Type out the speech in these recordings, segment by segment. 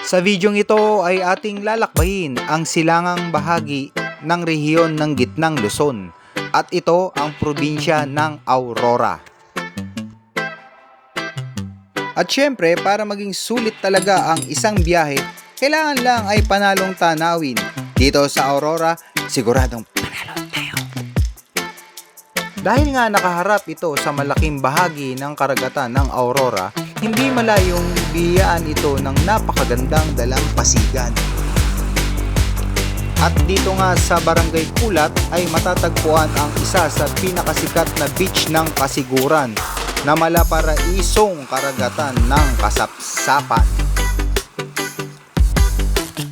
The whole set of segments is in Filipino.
Sa videong ito ay ating lalakbayin ang silangang bahagi ng rehiyon ng Gitnang Luzon at ito ang probinsya ng Aurora. At syempre, para maging sulit talaga ang isang biyahe, kailangan lang ay panalong tanawin. Dito sa Aurora, siguradong panalo tayo. Dahil nga nakaharap ito sa malaking bahagi ng karagatan ng Aurora, hindi malayong biyaan ito ng napakagandang dalampasigan. At dito nga sa Barangay Kulat ay matatagpuan ang isa sa pinakasikat na beach ng Kasiguran na malaparaisong karagatan ng Kasapsapan.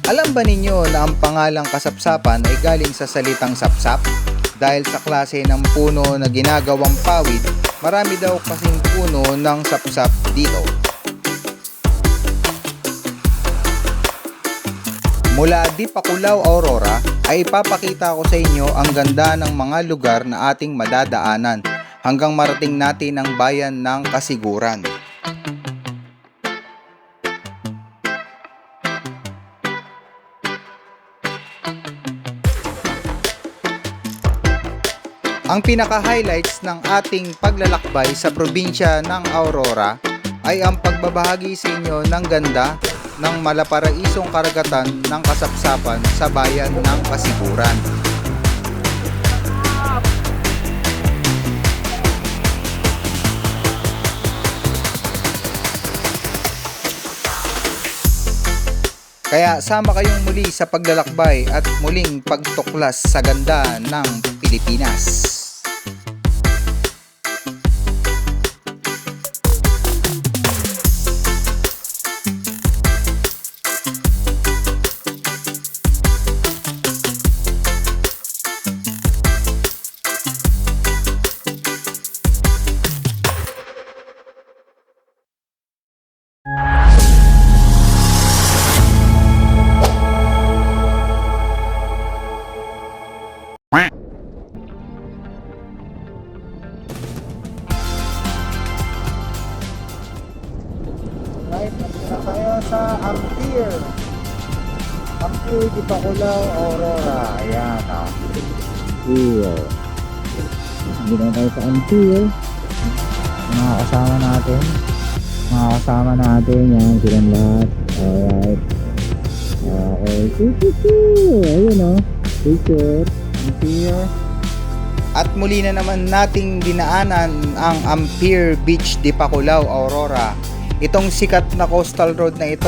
Alam ba ninyo na ang pangalang Kasapsapan ay galing sa salitang sapsap? Dahil sa klase ng puno na ginagawang pawid, marami daw kasing puno ng sapsap dito. Mula Dipakulaw, Aurora ay ipapakita ko sa inyo ang ganda ng mga lugar na ating madadaanan hanggang marating natin ang bayan ng Kasiguran. Ang pinaka-highlights ng ating paglalakbay sa probinsya ng Aurora ay ang pagbabahagi sa inyo ng ganda ng malaparaisong karagatan ng Kasapsapan sa bayan ng Kasiguran. Kaya sama kayong muli sa paglalakbay at muling pagtuklas sa ganda ng Pilipinas. Right, nandito tayo sa Ampere Dipakulaw, Aurora. Ayan, Ampere. Nandito na tayo sa Ampere. Mga kasama natin yan, silang lahat. Alright, okay, ayun picture Ampere. At muli na naman nating dinaanan ang Ampere Beach Dipakulaw, Aurora. Itong sikat na coastal road na ito,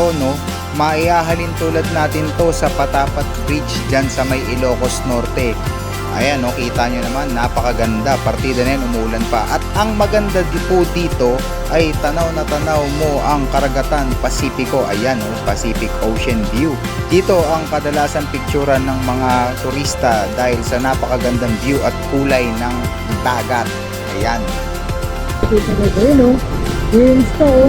maiahalin tulad natin to sa Patapat Bridge dyan sa may Ilocos Norte. Ayan, kita nyo naman, napakaganda. Partida na yan, umulan pa. At ang maganda po dito ay tanaw na tanaw mo ang karagatan Pasipiko. Ayan, Pacific Ocean view. Dito ang kadalasan picturean ng mga turista dahil sa napakagandang view at kulay ng dagat. Ayan. Install.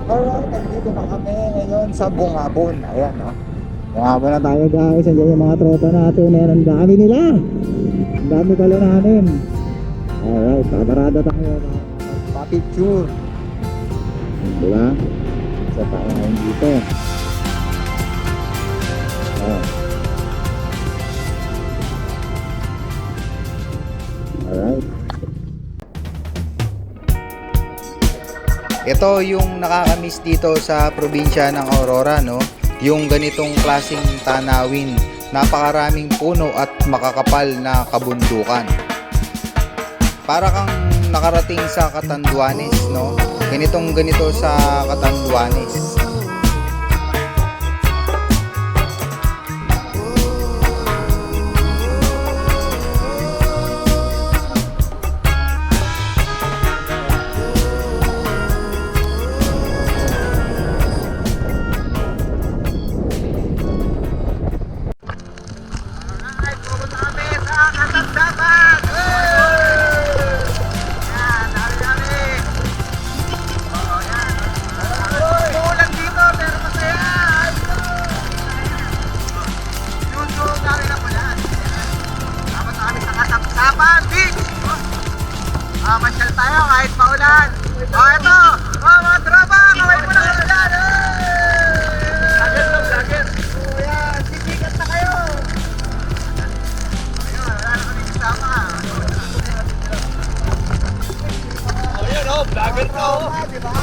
Alright, nandito na kami ngayon sa Bungabon. Ayan, Bungabon na tayo, guys. Andiyan yung mga tropa natin. Ayan, ang dami nila. Ang dami pala namin. Alright, paparada tayo. Pa-picture. Diba? Isa tayo ngayon dito. Alright. Ito yung nakakamiss dito sa probinsya ng Aurora, yung ganitong klaseng tanawin, napakaraming puno at makakapal na kabundukan. Para kang nakarating sa Catanduanes, ganito sa Catanduanes. Kabahan Beach. Masyal tayo kahit maulan. Ito, mga tropa, kaway mo na kayo dyan. Vlogger. Yan, sisikat na kayo. Ayun, wala naman yung kasama. Ayun, vlogger to. Diba?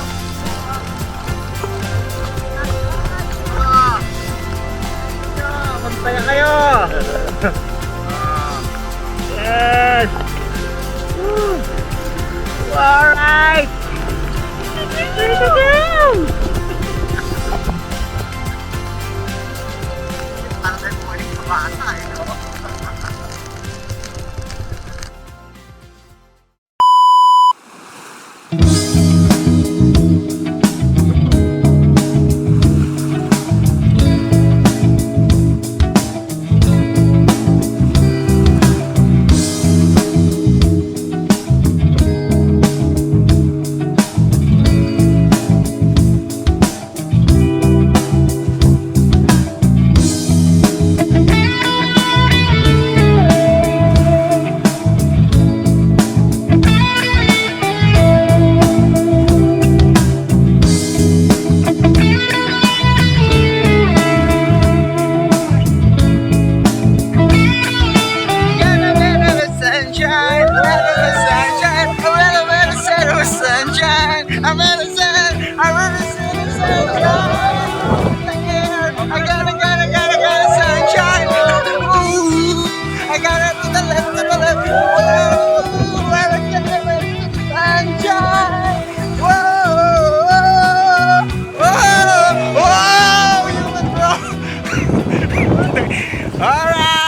Magpaya kayo. Yes. Alright. Para tayo pumaling sa bata eh. Alright!